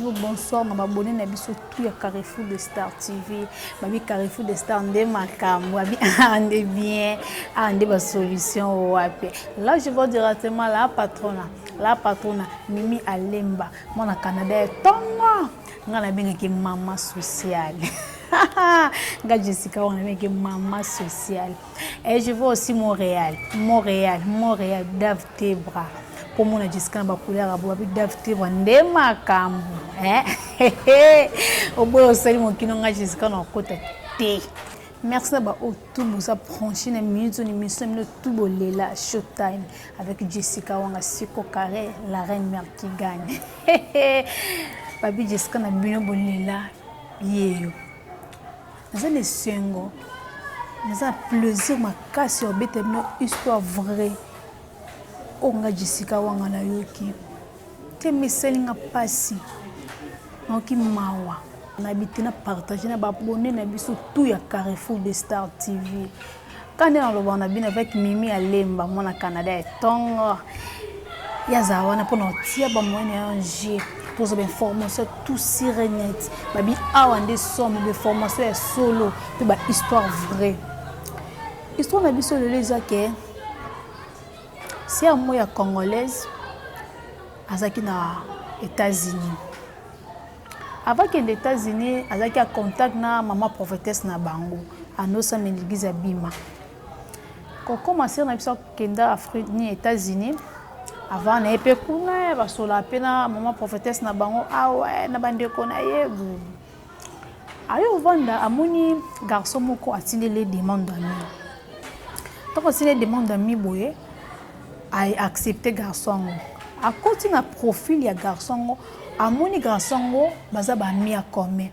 bonjour, bonsoir, ma abonné na biso tout ya Carrefour Des Stars TV. Babi Carrefour Des Stars ndé Makambu, babi ande bien, ande ba solution wapi. Là je vois directement la patrona Mimi Alemba. Moi na Canada tonga. Ngana benga ki mama sociale. Nga Jessica on a maman sociale. Et je vois aussi Montréal, Dave Tebra. Pour moi, Jessica ba couleur abi Dave Tebra ndé Makambu. Au bout au sali mon kino nga Jessica na kota te. Merci ba au tout ça branché na minute ni mission tout bolela showtime avec Jessica wanga siko carré la reine mère qui gagne. Babi Jessica na bino bolela yeyo. Nous avons des singles, nous avons plaisir, ma casse sur une histoire vraie. On a Jessica Wangana Yoki. Tu me selling passi. On qui mawa. On habite na partager na abonné na biso tout ya Carrefour Des Stars TV. Quand on a bien avec Mimi Alemba, mon Canada est tonga. Yazawana pour nous tirer ba moyen un G. Pour des informations tout sirenette babi awande somme de formation est solo puis ba histoire vraie histoire na biso les que c'est un moya congolaise azaki na États-Unis avant que les États-Unis azaki a contact na maman prophétesse na bango anosa l'église abima quand commencer na biso kenda Afrique ni États-Unis avant na epé kuna ba sola pena maman prophétesse na bango ouais na bandeko na yebu ayo vanda amoni garçon moko atindi les demandes d'amis donc aussi les demandes d'amis boye a accepté garçon a continué na profil ya garçon amoni garçon baza ba mi a commun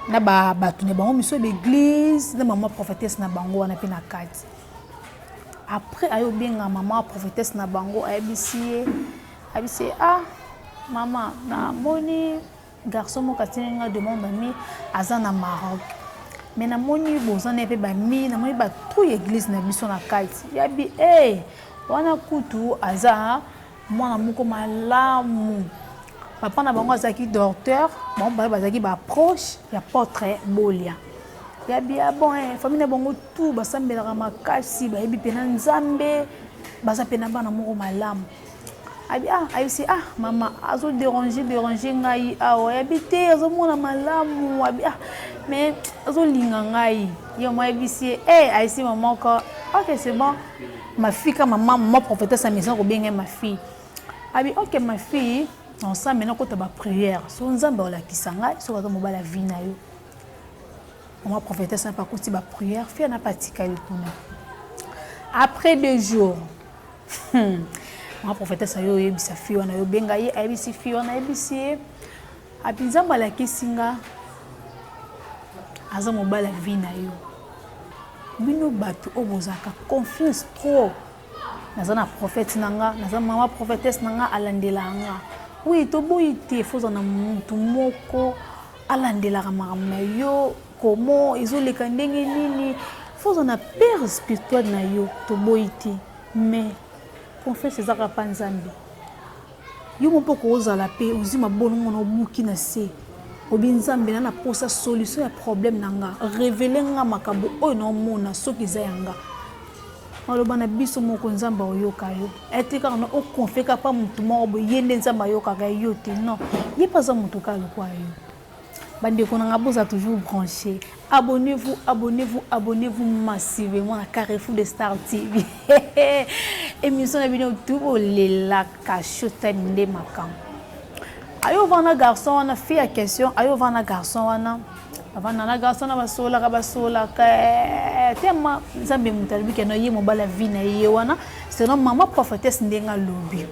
na ba batu ne bango miso l'église na maman prophétesse na bango wana pena kati. Après ayo benga maman prophétesse na bango abisi ah maman na moni garçon mo katinga demande ami azana Maroc mais na moni bozana pe ba mi na moni ba tout église na biso na kati yabi wana kutu aza mwana moko malamu papa na bango azaki docteur bon ba bazaki ba proche ya portrait bolia ya bien bon famille na bongo tout basambela makasi ba yebi pena Nzambe basa pena bana moko malamu abi ayisi mama azo déranger ngai awa yabite azo mona malamu abi mais azo linga ngai yo moi bisi ayisi maman ko OK c'est bon ma fille comme maman prophétesse à maison ko bien ma fille abi OK ma fille on sent maintenant ko ta ba prière so Nzambe ola kisanga so bazo mobala vie na yo. Maman prophétesse n'a pas coûté ma prière, fait n'a pas tika le kuna. Après 2 jours, maman prophétesse a yo yebisa fille wana yo benga ye ayebisi fille wana yebisi apinza mala kisinga aza mobala vie na yo. Bino batu obozaka confiance trop. Naza na prophète nanga, naza maman prophétesse nanga alandelanga. Oui, to boyite faut na mutu moko alandelaka makamna yo. Comment ils ont les kandenge nini faut on a peur spirituel na yo to boiti mais confesse ça pa Nzambe yo mo poko ozala pe uzima bonongo na buki na se obi Nzambe na posa solution ya problème nanga révéler nga makambo oyo na mona soki za yanga aloba na biso moko Nzambe oyoka yo etika na o confeka pa mutu mo bo yende Nzambe oyoka ga yo te non ye pas za mutu ka lokwa yo. Bandeko na ngaboza toujours branché. Abonnez-vous massivement à Carrefour Des Stars TV. Émission na bino tout bolela showtime de Makambu. Ayo vana garçon on a fait la question ayo vana garçon wana avant na garçon na basola ka tema Nzambe mutalibi ke no ye mobala vie na ye wana c'est non maman prophétesse ndenga lobi.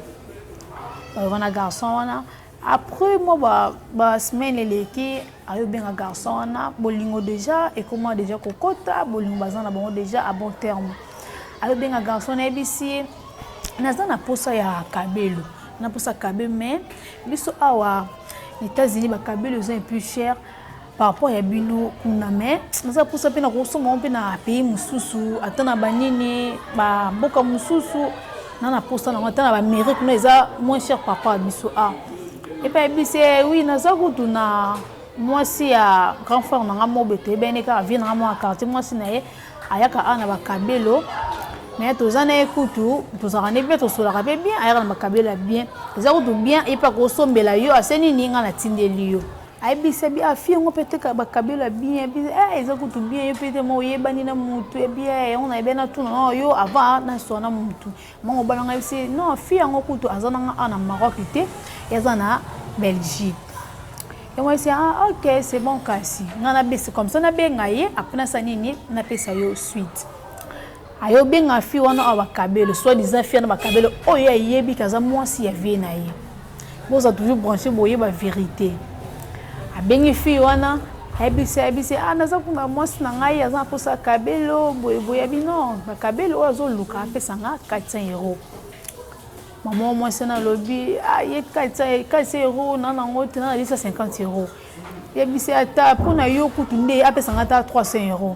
Ayo vana garçon wana après moi ba semaine eleki ayo benga garçon na Bolingo déjà et comment déjà kokota Bolingo bazana bon déjà à bon terme ayo benga garçon na bisi nazana posa ya kabelo na posa kabé mais biso awa les États-Unis ba kabelo sont plus cher par rapport à bino kuna mais naza posa pe na kosoma pe na pays mususu atana banini ba mboka mususu na posa na atana ba Amérique no eza moins cher par rapport à biso Et puis bise oui naza kutu na Mwasi ya grand frère na Maboke bene ka vient na mo quartier Mwasi na ye ayaka ana bakabelo mais tozana ekutu tozana bien tosolaka bien ayaka na bakabelo bien eza kutu bien et pas ko sombela yo aseni ninga na tindeli yo aibisa bi afie ngo peteka bakabelo bien eza kutu bien yo pete mo yebani na mutu bien on a bena tuna no yo avant na sona mutu mo balanga bise non afie ngo kutu azana ana Maroc te ezana Belgique. Et moi, c'est ok, c'est bon, kasi. On a baissé comme ça, on a bien gaillé. Après, ça nini, on a fait ça suite. Ayo bien a fait, on a bakabelo, soit des affaires de bakabelo. Oh yeah, yebi kaza moi si y avait naïe. Vous avez toujours branché, boye ba vérité. A bien fait, on a ebisi ah naza kuna moi si na ngai aza pour ça kabelo, boye bi non, bakabelo azo luka pesa nga 400 €. Maman, moi, c'est dans le lobby. Ah, il y a 400 €, non, non, il y a 50 €. Il y a pour na yo kutunde, après ça, on a 300 €.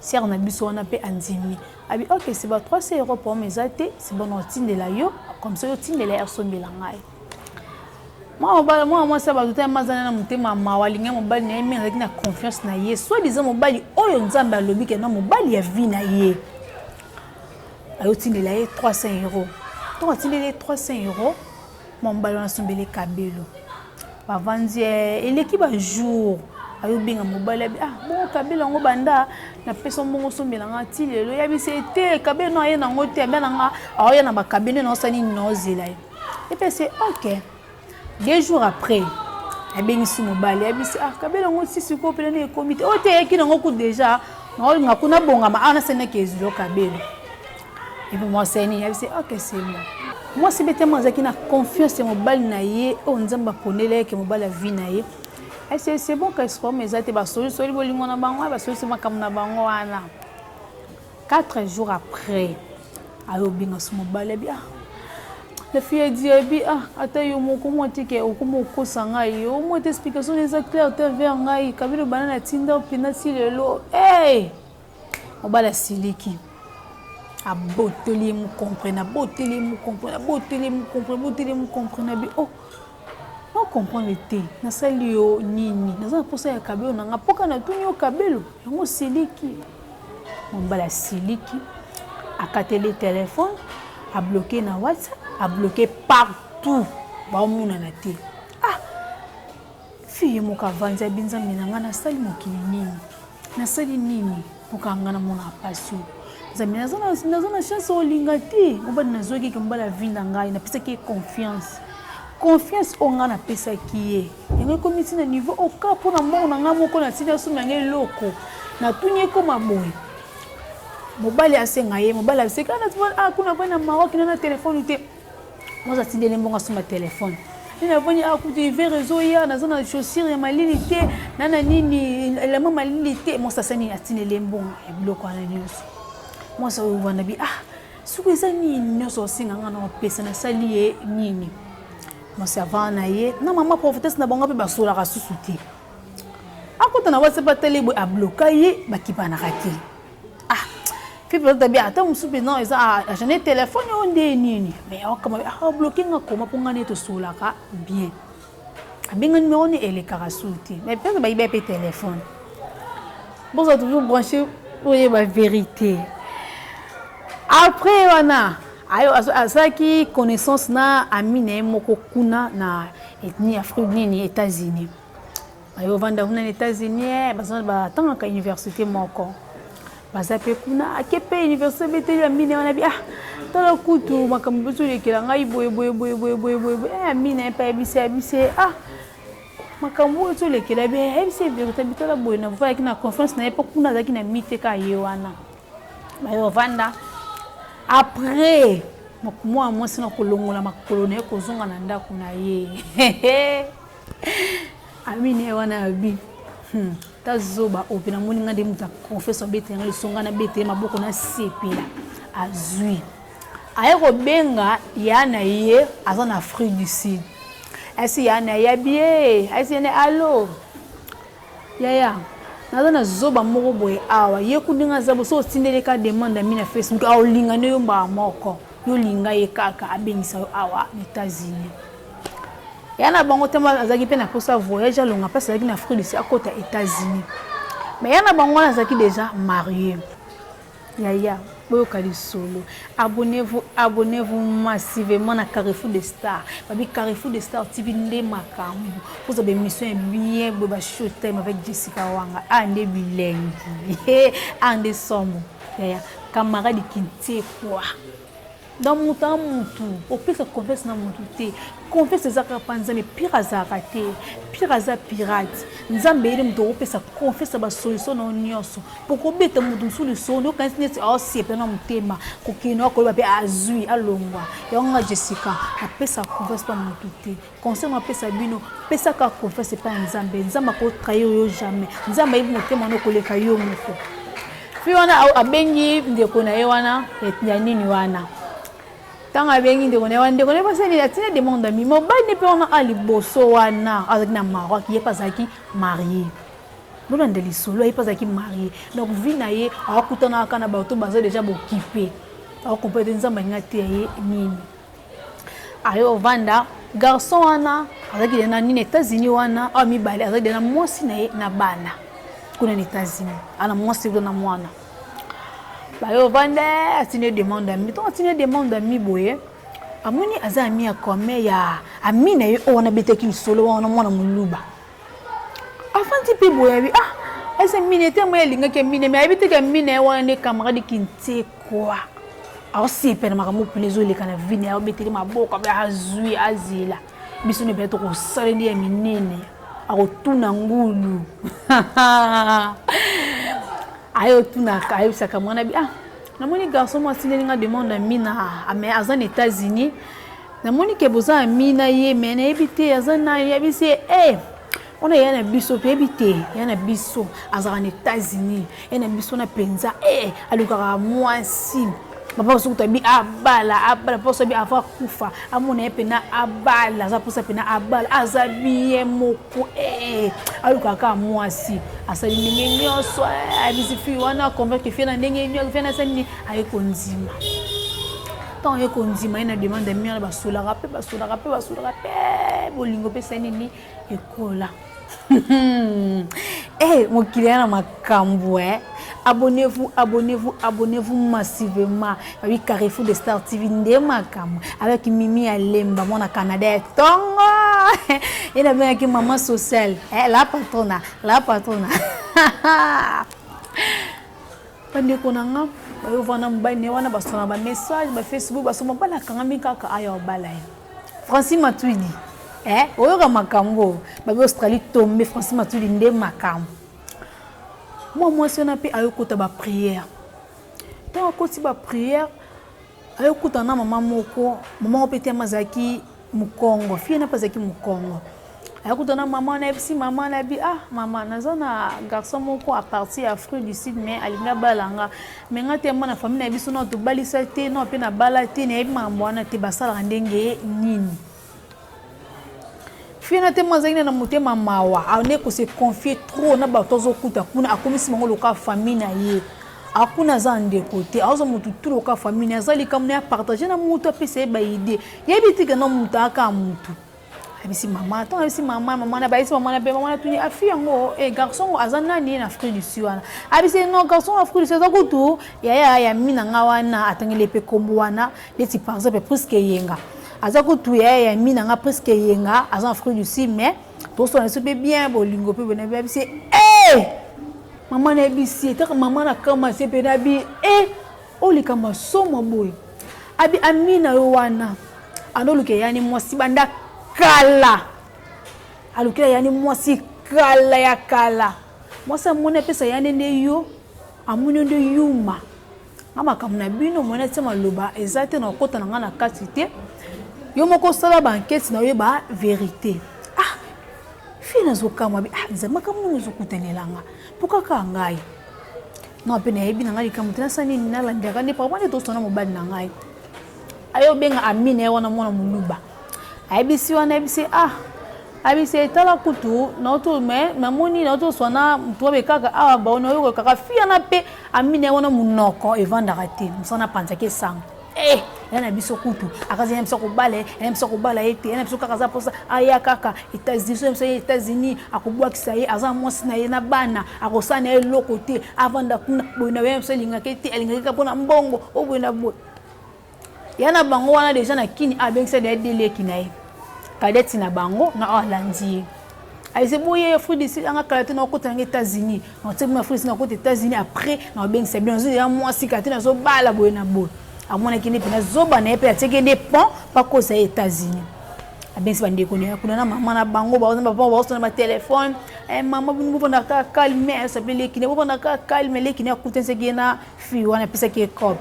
Si on a biso, on a payé Nzambe. Abi, ok, c'est bon, 300 € pour mes athées, c'est bon, on tient de la yo, comme ça, on tient de la personne de l'angai. Moi, ça va tout un mazana, mon thème, ma walinga, mon bal, mais avec la confiance na ye. Soit disant mon bal, oh, on Nzambe le lobby, que non, mon bal, il y a vie na ye. Alors, tient de la ye 300 €. Donc, il y a 300 €. Mon ballon a sombé les cabello. Avant, l'équipe a jour. Ayo binga mobile ah bon kabelo ngo banda na peso mbongo sombela ngati lelo ya bisete kabelo na ye na ngote bana nga ayo na ba kabelo na sani nozela et puis c'est ok 2 jours après a bingi su mobile ya bisi ah kabelo ngo sisi ko pele ne comité o te ki ngo ku déjà ngo nga kuna bonga ma ana sene kezulo kabelo et puis moi c'est ni ya bisi ok c'est bon moi c'est bêtement zaki na confiance mobile na ye o nzamba ponele ke mobile vie na ye. C'est bon que je sois mes athées, parce que je suis Bolingo na bango, parce que je suis Makambu na bango. 4 jours après, ayo binga sumo bale bi ah. La fille a dit ah, ata yo moko mo tike okumo kosanga yo, mo explication les claires te vers ngai, kabilo banana tinda pina silelo. Hey! O bala siliki. A boteli mu comprendre, boteli mu comprendre, boteli mu comprendre, boteli mu comprendre bi oh. Non comprendre le thé na sali yo nini naza posa ya kabelo na poka na tuni yo kabelo yango siliki mon bala siliki a katele téléphone a bloqué na WhatsApp a bloqué partout ba muna na thé ah fille mo ka vanza binza mina na sali mo kinini na sali nini poka ngana mona passion zamina zona chance olinga thé mo ba nazoki ke mbala vinda ngai na pesa ke confiance on a pesa qui est et comme ici na niveau au cas pour na mona ngamo ko na tina suma ngé loko na tunye ko maboy mobali asenga ye mobali aseka na ah kuna bana Maroc na téléphone te moi ça tindele mbonga suma téléphone ina bani ah kuti ver réseau ya na zona chaussure ya malilité nana nini la mama malilité moi ça sani atindele mbonga e bloko na nyuso moi ça wana bi ah suku zani nyuso singa ngana pesa na salié nini. Moi c'est avant naie na maman prophétesse na bango pe basola ka susuti akota na WhatsApp ba télé bo a bloquer ba kipana kaki ah fi peut-être bien ata musupe non eza a jeune téléphone on de nini mais comme a bloquer nga koma pour ngane to sola ka bien abinga numéro ni ele karasuti mais peut-être ba ibe pe téléphone bon ça toujours branché pour la vérité après wana ayo azaki connaissance na amine moko kuna na ethnie Afrique nini États-Unis ayo vanda kuna États-Unis bazana ba tanga ka université moko bazape kuna akepe université beteli amine wana bi ah tala kutu makambu bezo lekela ngai boye amine pa bisi ah makambu bezo lekela bi bisi vérité bitala boye na va na confiance na epoque kuna zaki na mite ka yewana ayo vanda. Après, moi c'est notre longola ma colonne kozonga na ndako na ye. Amine wana abi. Tazoba opena moninga de muta confesseur bete ngali songa na bete maboko na sepela. Azui. Aye robenga yana ye azana Afrique du Sud. Asi yana ya bien, asi yana allo. Ya. Nazana zoba moko boye awa ye kudinga zabo so tindele ka demande mina Facebook aw linga ne yomba moko yo linga ye kaka abengisa awa États-Unis yana bango tema azaki pe na posa voyage longa parce azaki na Afrique du Sud à côté États-Unis mais yana bango azaki déjà marié yaya Boyoka solo. Abonnez-vous massivement à Carrefour Des Stars. Carrefour Des Stars TV ndé Makambu. Vous avez une mission bien boba showtime avec Jessica Wanga. Ande bilengi. Ande somo. Yaya camarade kinté quoi. Dans mon temps au plus ça confesse dans mon tout confesse les akapanza mais pire azakate pire aza pirate Nzambe ele mto au plus ça confesse ba solution na nyonso pour ko beta mutu solution no kan sinesi a sepe na mutema ko kino ko ba pe azui alongwa yonga Jessica apesa confesse pas mon tout concernant apesa bino pesa ka confesse pas Nzambe ko trahir yo jamais Nzambe ibu mutema no ko leka yo mufo fi wana abengi Ndeko na ye wana ya nini wana tanga bengi Ndeko ne pas ni atina demande ami mo ba ne pe on a liboso wana avec na Maroc il est pas aki marié bon ndeli solo il est pas aki marié donc vi na ye akutana kana ba to baza déjà bokipe akompete Nzamba ngati ye nini ayo vanda garçon wana avec na nini États-Unis wana ami bale avec na Mwasi na ye na bana kuna ni États-Unis ana Mwasi na mwana bayo vande atine demande ami to atine demande ami boye amuni aza ami akome ya amina ye ona beteki solo wana mwana muluba afanti pe boye bi ese mine te mo elinga ke mine me abiteke mine wana ne camarade kinte quoi aussi pe na makamu plezo le kana vini ya beteli maboka ba azui azila biso ne beto ko sale ni minene akotuna ngulu ayo tuna kayo saka mwana bi namoni garçon moi sinelinga demande mina mais azan États-Unis namoni ke boza mina ye mena ebité azana yebise on a yana biso pe ebité yana biso azan États-Unis yana biso na penza alukara Mwasi papa sokuta bi abala poso bi avoir kufa amona pena abala za posa pena abala azabi moko alukaka Mwasi asali ndenge nyonso abisi fi wana convaincre fi na ndenge nyonso fi na sani ayeko nzima tant ayeko nzima ina demande mi na basolaka pe bolingo pe sani ni ekola mokili na Makambu Abonnez-vous massivement avec Carrefour Des Stars TV ndé Makambu avec Mimi Alemba mon Canada tongo et la bien qui maman sociale la patrona pande konanga bayo vana mbane wana basona ba message ba Facebook basoma bala kangami kaka ayo balai Francis Matuidi oyoka Makambu ba Australie tombe Francis Matuidi ndé Makambu moi si on a pu ayokota ba prière tant akoti ba prière ayokota na maman moko maman opete mazaki mukongo fille na pas aki mukongo ayokota na maman na fsi maman na bi maman nazona garçon moko à partir Afrique du Sud mais alinga balanga mais ngate na famille na biso na to balisa te no pe na balate na yebi mamwana te basala ndenge nini fina te mazaki na mutema mawa ane ko se confier trop na batozo kuta kuna akomisi mango loka famille na ye akuna za Ndeko te azo mutu tout loka famille azali kamna partager na mutu apese ba idée yebitika na mutu aka mutu abisi mama to abisi mama na baisi mama na be mama na tuni afia ngo garçon azana ni na Afrique du Sud wana abisi no garçon Afrique du Sud akutu ya mina ngawana atangele pe kombo wana leti par exemple presque yenga azako tuye ya mina nga presque yenga azan Afrique du Sud mais pour son super bien bolingo pe bena bi c'est maman na bisi ta maman na kama se pe na bi oli kama soma boy abi amina yo wana andoluke yani Mwasi banda kala aluke yani Mwasi kala ya kala Mwasi mona pesa yani ne yo amuni ndo yuma ama kamna bino mona tsema loba ezate na kota na ngana katite yo moko sala banquette na yo ba vérité fina zokama bi nzama kamu zokutenelanga pokaka ngai no pe na yebi na ngai kamutena sani ni na landaka ne pa wana to sona mobali na ngai ayo benga amine wana mwana muluba ayebisi wana ebisi abisi tala kutu na to me mamoni na to sona mtobe kaka ba ona yo kaka fia na pe amine wana munoko evanda rate msana panza ke sang yana biso kutu akazi yana biso ko bala ete yana biso kaka za posa aya kaka États-Unis akobwakisa ye aza mwasi na ye na bana akosana ye lokote avanda kuna boyina ye biso linga kete alinga ka pona mbongo oboyina bo yana bango wana déjà na kini abengisa de dele kinaye kadeti na bango na Orlandi aise boye fruit de sel anga kalate na kota nga États-Unis na tsema fruit na kota États-Unis après na bengisa bien zo ya mwasi kate na zo bala boyina bo amona kini pena zoba na epe ateke des ponts pas cause aux États-Unis abengisa Ndeko ne kuna na mama na bango ba na ba téléphone maman bunu bona ka calme s'appelle kini bona ka calme le kini akutense kina fi wana pisa ki cop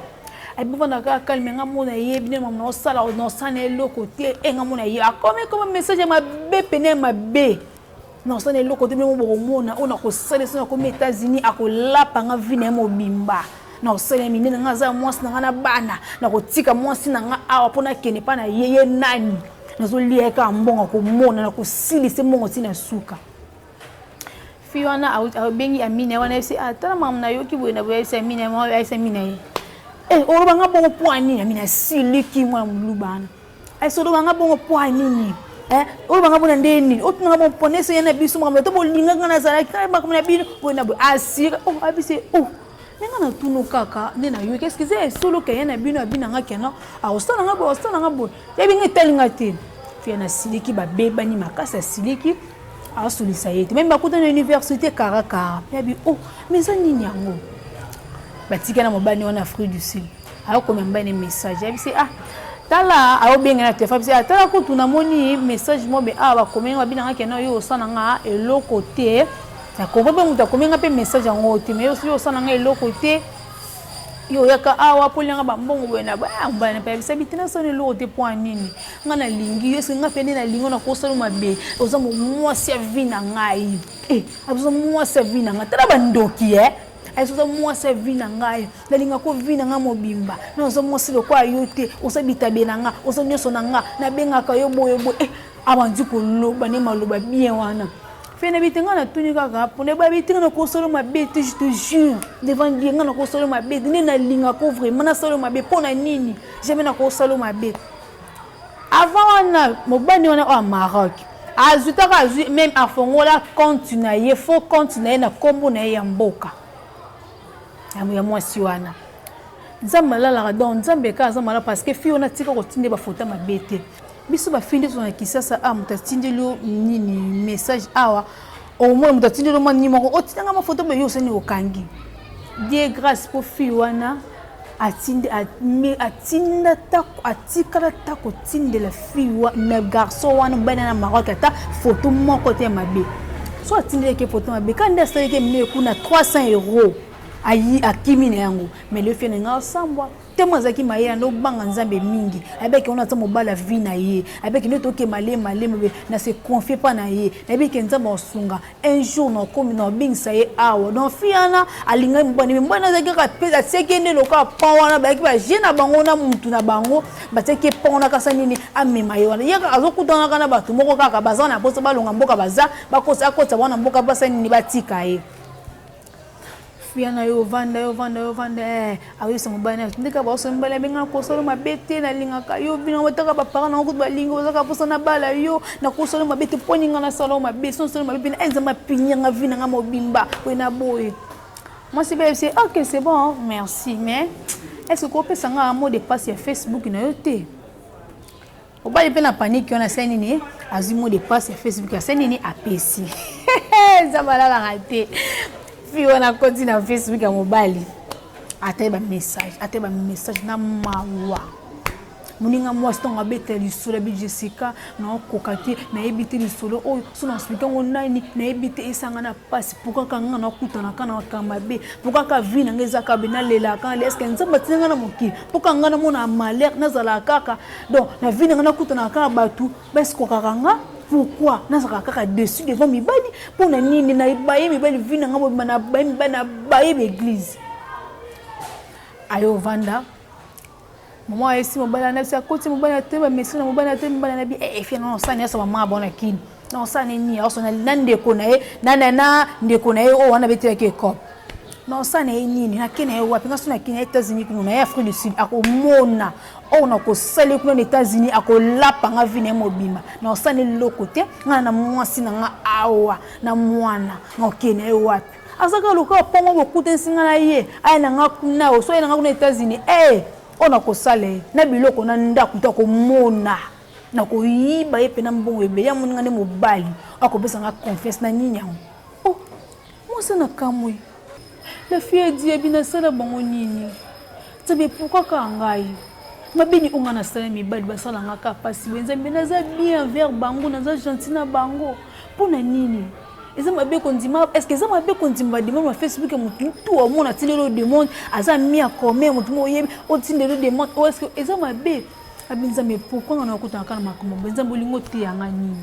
ai bona ka calme ngamona yebine mama no sala no sana lokote ngamona ye akome comme message ma be pene ma be no sana lokote me mo mona ona ko sala sana ko États-Unis akolapa nga vina mo bimba na osele minene nga za mwasi na na bana na kotika mwasi na nga awa pona kene pa na yeye nani nazo lieka mbongo ko mona na ko silise mbongo tina suka fiona bengi amine wana se atala mama na yoki boyena boye se amine mo ay se amine oroba nga bongo poani amina siliki mwa mulubana ay so do nga bongo poani oroba nga bona ndeni otu nga bongo ponese yana biso mama to bolinga nga na zala kai ba kuma na bino boyena bo asira abise nenga na tunu kaka nena yo qu'est-ce que c'est solo ke yana bino abina nga kena osana nga bo ya binga telinga te fiana siliki ba beba ni makasa siliki asulisa yete même bakuta na université karaka ya bi mais ça nini yango batika na mobani wana Afrique du Sud ako memba ne message ya bi c'est tala benga na téléphone c'est tala ko tuna moni message mo be ba komenga bina nga kena yo osana nga eloko te na kombe muta komenga pe message yango te mais yo osana nga eloko te yo yaka awa polinga ba mbongo bwena ba mbana pa bisa bitina sone lo te point nini nga na lingi yeso nga pende na lingo na kosalo mabe oza mo mwasi avina ngai abuzo mwasi avina nga tala bandoki aisoza mwasi avina ngai na linga ko vina nga mobimba na oza mwasi lo kwa yote oza bitabe na nga oza nyoso na nga na benga ka yo boye abanzi ko loba ne maloba bien wana fena bitinga na tuni kaka pone ba bitinga na kosolo mabete je te jure devant Dieu nga na kosolo mabete ne na linga ko vraiment na solo mabete pona nini jamais na kosolo mabete avant na mobani wana au Maroc azuta ka même afongola compte na ye faut compte na ye na kombo na ye ya mboka ya mwasi wana Nzambe la donc Nzambe ka Nzambe parce que fi ona tika ko tinde ba fota mabete biso ba findi tona kisasa mutatindelo nini message awa au moins mutatindelo mani moko otinanga mafoto ba yoseni okangi die grâce pour fiwana atinda tako atikala tako tindela fiwa na garçon wana bana na Maroc ata photo moko te mabe so atindele ke photo mabe kanda sala ke mine kuna 300 € ayi akimine yango mais le fene nga sambwa temo zaki mayela no banga Nzambe mingi abeki ona tamo bala vie na ye abeki ne toke malé na se confier pas na ye abeki Nzambe osunga un jour no comme no bingsa ye awa donc fiana alinga mbona zaki ka pesa sekende loka pa wana baki ba jena bango na muntu na bango bateke pona kasa nini amema ye wana yaka azokutana kana batu moko kaka bazana posa balonga mboka baza bakosa akota wana mboka basa nini batika ye fiana yo vanda ayo sa mobana ndika ba so mbala benga ko solo mabete na linga ka yo bina wataka ba parana ko ba lingo zaka posa na bala yo na ko solo mabete poninga na solo mabete so solo mabete na enza mapinya nga vina nga mobimba we na boy moi c'est OK c'est bon merci mais est-ce que peut sanga un mot de passe sur Facebook na yo te obali pe na panique on a seni ni azimo de passe sur Facebook a seni ni apesi ça va la rater fi wana konti na Facebook ya mobali ateba message na mawa muninga mwasi tonga bete lisolo bi Jessica na kokati na ebite lisolo oyo so na expliquer ngonani na ebite isanga na passe pourquoi kanga na kutana kana kamabe pourquoi ka vi na ngeza ka bena lela kan est-ce que Nzambe tinga na moki pourquoi ngana mona malheur na zala kaka donc na vi na kutana kana batu bes ko kakanga pourquoi nazaka kaka dessus devant mibali pona nini na ibaye mibali vina ngabo na baye l'église ayo vanda mama esi mobala na sa koti mobala te ba mesi na mobala te mobala na bi fi na osani asa mama bona kini na osani ni osana Ndeko na ye na Ndeko na ye o wana beti yake ko non ça n'est nini na kene wapi ngaso na kene États-Unis kuno na Afrique du Sud akomona o na ko sale kuno na États-Unis akolapa nga vine mobima non ça n'est le côté nga na mwasi na nga awa na mwana nga kene wapi azaka luka pongo bokuta singa na ye ay na nga kuna o so na nga kuna États-Unis on a ko sale na biloko na ndaku to ko mona na ko yiba ye pena mbongo ebe ya muninga ne mobali akobesa nga confesse na nini yango oh moi ça na kamwe la fille dit ebina sala bango nini tsabe pourquoi ka ngai mabini onga na sala mibali basala nga ka pasi wenza mbena za bien vers bango na za gentil na bango pona nini eza mabe kondima est-ce que eza mabe kondima de ma Facebook mutu to mo na tindelo de monde aza mi a comment mutu mo yebi o tindelo de monde est-ce que eza mabe abinza me pourquoi on a kuta kana makambo benza bolingo te yanga nini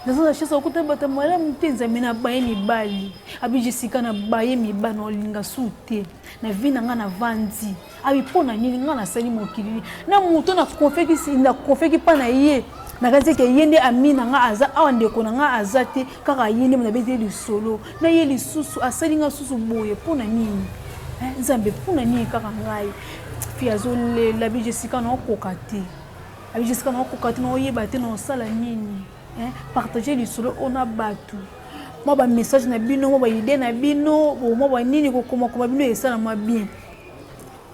nazo chesa okuta bata mwala mtenza mina baye mibali abi Jessica na baye mibali no linga sute na vina nga na vandi abi pona nini nga na sali mokili na muto na konfeki pa na ye na kanze ke yende amina nga aza awa Ndeko na nga azate kaka yende na bete du solo na ye lisusu asali nga susu boye pona nini Nzambe pona nini kaka ngai fiazo le la bi Jessica na okokate abi Jessica na okokate na oyeba te na osala nini partager du solo on a battu moi ba message na bino moi ba idée na bino moi ba nini ko koma bino esala moi bien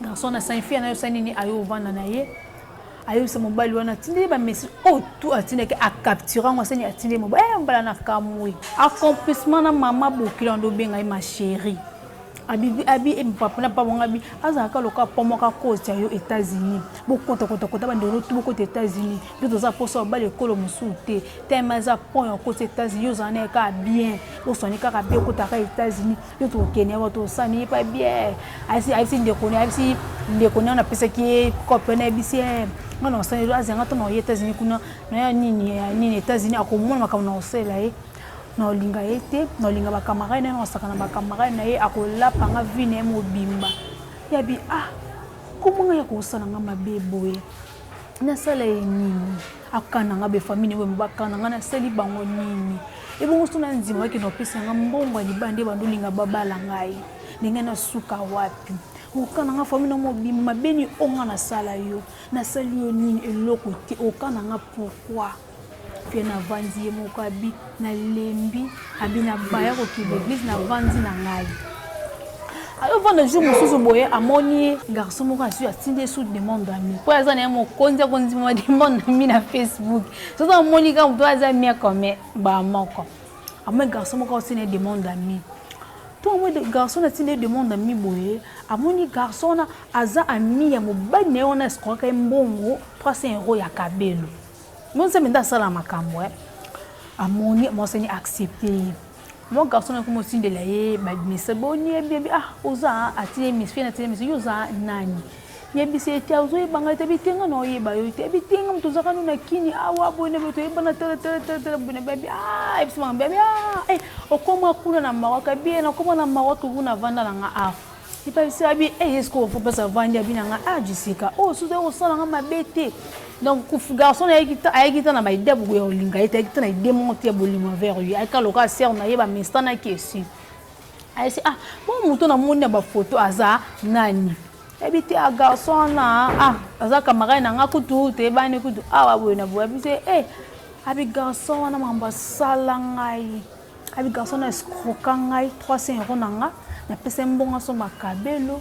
garçon na sa fille na yo sa nini ayo vanda na ye ayo se mobali wana tinde ba message tout atinde ke a capturer moi sa ni atinde mobali mbala na kamwe accomplissement na mama bokila ndo benga ma chérie abi papa na papa ngabi azaka loka pomoka kocha yo États-Unis bokota ba ndolo tu bokota États-Unis bito za poso ba le kolo musute tema za point yo kocha États-Unis yo zane ka bien bo soni ka be kota ka États-Unis yo to Kenya wato sani pas bien asi Ndeko na pesa ki kopene bisi ngana sani lo azanga to no États-Unis kuna na nini États-Unis akomona makamna osela no linga ete no linga ba camarade na no sakana ba camarade na ye akola panga vine mobimba yabi comment ya ko sala nga mabebo ye na sala nini akana nga be famille we mbakana nga na sali bango nini ebo ngusuna nzima ke no pesa nga mbongo ni bande bandu linga babala ngai ninga na suka wapi okana nga famille mobimba mabeni onga na sala yo na sali yo nini eloko te okana nga pourquoi na vandi moko abi na lembi abi na baya ko l'église na vandi na ngai ayo vanda jour mususu boye amoni garçon moko asu atinde sous demande ami po aza na mo konza ma demande ami na Facebook so ça moni ka mto aza mia comme ba moko amon garçon moko aussi na demande ami to mo de garçon na tinde demande ami boye amoni garçon na aza ami ya mobali ne ona escroquer mbongo 300 € ya kabelo. Mon se menda sala makambo amoni mo se ni accepter mon garçon na comme aussi de la ye ba message boni bébé oza atine misfie na tine misfie yoza nani yebi se tia ozo e banga te bitenga no ye ba yo te bitenga mtu zakanu na kini awa bone beto e bana tele bone bébé ebisi manga bébé okoma kuna na mawaka bien na okoma na mawaka kuna vanda na nga il pas ça bien est-ce qu'on faut pas ça vendre bien nga Jessica suza o sala nga mabete donc garçon ayekita na baide buku ya olinga ayekita na démonter bolimo vers lui ayeka loka ser na ye ba mesta na kesi ayesi bon muto na moni ba photo aza nani ebiti garçon na aza camarade na nga kutu te bani kutu awa boyena boya bise abi garçon na mamba sala ngai abi garçon na escroquer ngai 300 € na nga na pesa mbongo so makabelo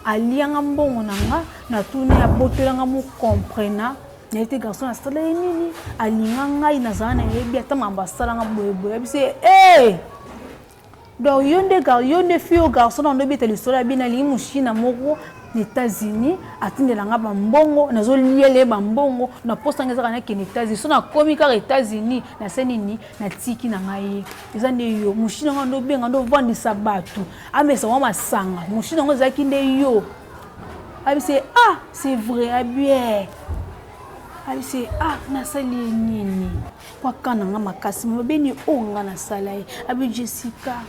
alianga mbongo nanga na tuni ya botela nga mu comprena na ete garçon na sala nini alinga ngai na zana yebi ata mambasala nga boyeboya bise donc yonde fio garçon na ndobi te lisolo bi na lingi mushina moko na États-Unis atindela nga ba mbongo nazo liele ba mbongo na posta ngeza kana ke États-Unis so na komi ka États-Unis na senini na tiki na ngai eza nde yo mushina nga ndo benga ndo vandisa batu amesa wa masanga mushina ngo zaki nde yo abi c'est c'est vrai bien abi c'est na sali nini kwa kana nga makasi mabeni onga na salai abi Jessica.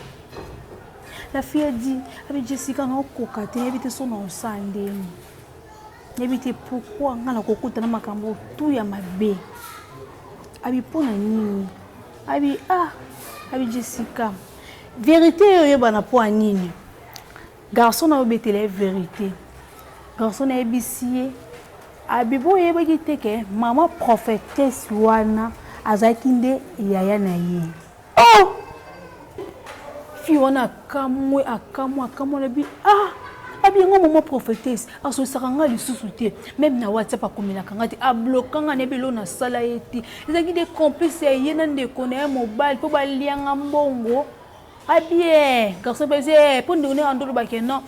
La fille a dit, avec Jessica, on a cocaté, éviter son nom sandé. Éviter pourquoi on a cocoté dans Makambu, tout y a ma bé. Abi pour nini. Abi avec Jessica. Vérité, il y a pas nini. garçon na obété la vérité garçon na ebisié abibo yeba kiteke maman prophétesse wana azakinde yaya na ye oh fi wana akamwe na bi abi ngo maman prophétesse aso sakanga lisusu te même na WhatsApp akomelaka ngati ablokanga ne belo na sala yeti ezaki de complice ye na Ndeko na mobile po balianga mbongo abie garçon bese pour nous ndolo bakeno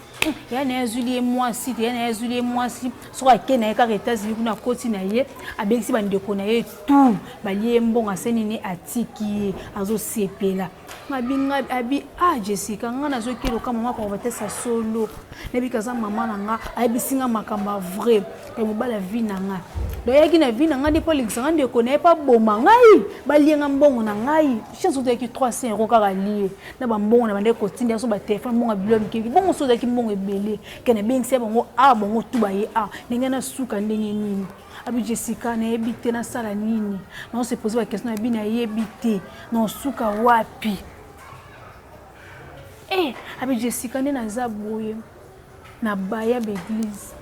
ya na Julie Mwasi ya na Julie Mwasi so akena ka États-Unis kuna koti na ye abengisi ba Ndeko na ye tout balie mbonga senini atiki azo sepela ngabinga abi Jessica ngana zo kilo kama mama prophétesse solo nebi kaza mama nanga abisinga makamba vrai ke mobala vie nanga do yaki na vie nanga ndipo lingisa Ndeko na pa boma ngai balienga mbongo na ngai chance to yaki 300 € kaka lié na ba mbongo na bande kotinda so ba téléphone mbongo bilom ki bongo so yaki mbongo ebele kene bengisi bongo bongo tuba ye ninga na suka ndenge nini abi Jessica na ebité na sala nini na on se pose la question abi na yebité na suka wapi abi Jessica ne na zaboye na baya l'église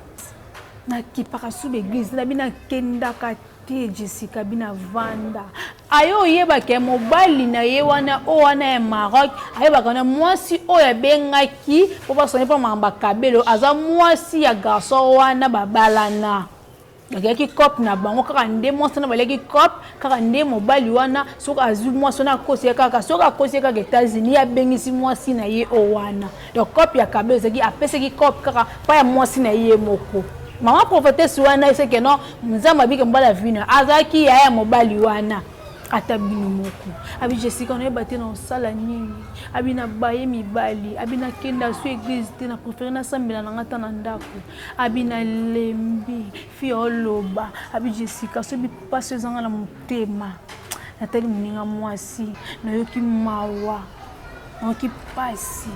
na kipaka sous l'église na bina kenda kate Jessica bina vanda ayo yeba ke mobali na ye wana o wana e Maroc ayeba kana mwasi o ya bengaki po ba sone pa mamba kabelo aza mwasi ya garçon wana babalana yaki cop na bango kaka nde mwasi na baleki cop kaka nde mobali wana soka azu mwasi na Koseka kaka soka Koseka ke États-Unis ya bengisi mwasi na ye o wana donc cop ya kabelo zaki apeseki cop kaka pa ya mwasi na ye moko mama prophétesse wana iseke no Nzambe abike mbala vina azaki ya mobali wana atabino moko abi Jessica on ebate na sala nini abi na baye mibali abi na kenda su église te na préférer na sambela na ngata na ndako abi na lembi fi oloba abi Jessica so bi passe zanga na mutema natali muninga mwasi na yoki mawa na yoki pasi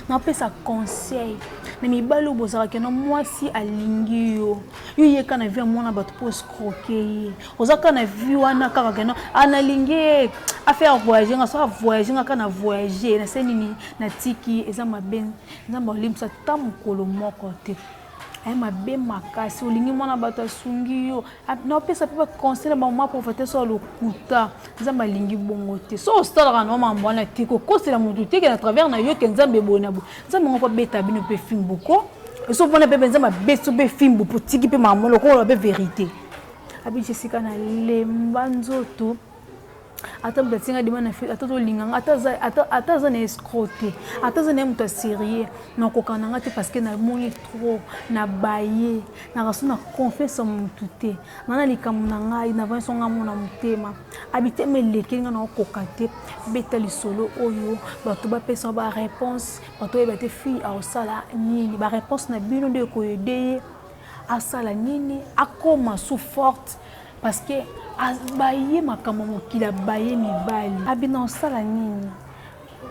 na pesa conseil na mibali bozaka ke no mwasi alingi yo yeka na vie mwana bato po scroquer ozaka na vie wana kaka ke no analingi a faire voyager nga so voyager nga kana voyager na senini na tiki eza maben eza malimsa tamukolo moko te ay mabe makasi olingi mwana bato asungi yo na pesa pe conseil ba mama prophétesse so lokuta Nzambe alingi bongo te so ostalaka na mama mbwana tiko kosela mutu te ke na travers na yo ke Nzambe bonabo Nzambe ngo pa beta bino pe fimbuko so bona pe Nzambe beso pe fimbu po tiki pe mamolo ko ba vérité abi Jessica na lemba nzoto ata mbatinga dimana fi ata to linganga ata za na escroquer ata za na muta sérieux na kokana ngati parce que na moni trop na baye na raso na confesse mutu te nana likamuna ngai na vanso ngamona mutema habité meleke nga na kokate beta lisolo oyo bato ba pesa ba réponse bato ba te fi a osala nini ba réponse na bino de ko yede asala nini akoma sous forte parce que abaye makambo mokila baye mibali abina osala nini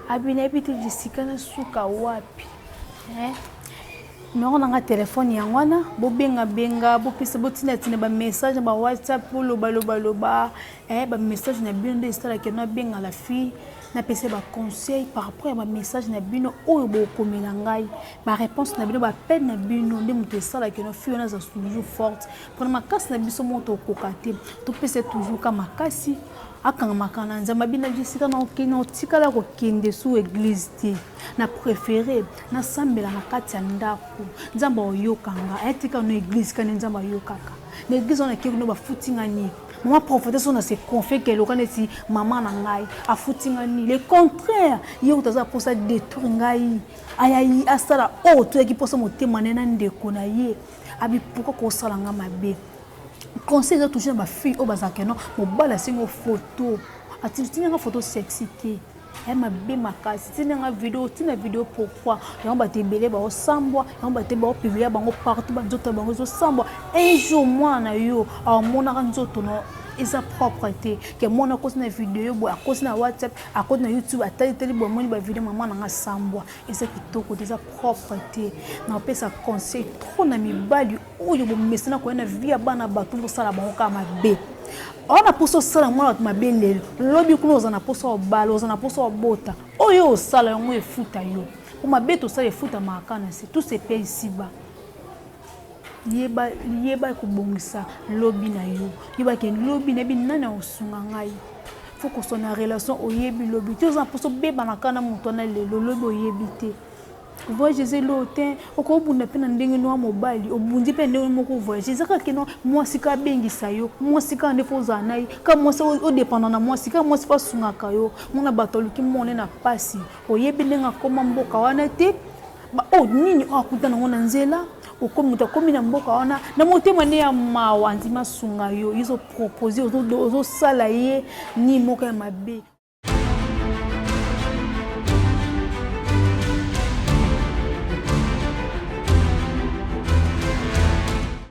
abina ebite Jessica na suka wapi numéro nanga téléphone yangwana bobenga bopesa botina ba message ba WhatsApp loba ba message na bino de stara ke na benga la fille na pesa ba conseil par rapport à ba message na bino oyo bokomela ngai ba réponse na bino ba peine na bino nde muto sala ke na fille na za toujours forte pour makasi na biso moto kokate to pesa toujours ka makasi akanga makana Nzambe bina Jessica na okina otikala ko kende su église te na préféré na sambela na kati ya ndako Nzambe oyokanga etika no église kana Nzambe oyokaka na église on a kiko no ba futinga ni moi prophétesse on a se confie que le kaneti maman na ngai a futinga ni le contraire yo utaza posa détruire ngai ayayi asala o to yaki posa motema nena Ndeko na ye abi pourquoi ko sala nga mabe conseil de toucher ma fille au bazakeno mo bala singo photo atitina nga photo sexy te elle m'a bien makasi tina nga vidéo pourquoi on ba te belé ba osambwa on ba te ba publier bango partout ba nzoto bango zo sambwa un jour moi na yo a mona nzoto no isa propreté que mona ko na vidéo bo a ko na WhatsApp a ko na YouTube a tali bo moni ba vidéo maman nga sambwa isa kitoko déjà propreté na pesa conseil trop na mibali oyo bo mesina ko na via bana batu bo sala bango kama be on a pour ça moi ma belle lobby kuno za na poso balo za na poso bota oyo sala yango efuta yo Comme beto ça efuta makana c'est tout se paye ici bas. Yeba ko bongisa lobby na yo. Yeba ke lobby na bi nana osunga ngai. Faut que son relation oyebi lobby. Tu as pour beba na kana mutona le lobby oyebite. Voyager l'automne, au cas où on a peine d'engager nos mobiles, au bout du peine de mon voyage. C'est ça que non, moi si ka bengi sayo, moi si ka ndefoza naï, comme moi c'est au dépendant na moi si ka moi c'est pas sunga kayo, mon abatolu qui mon na passi, au yebenga comme mboka wana te, ba oh nini akuta na ngona nzela, au comme muta comme na mboka wana, na moté mane ya mawanzi masunga yo, ils ont proposé aux salaye ni moka mabe.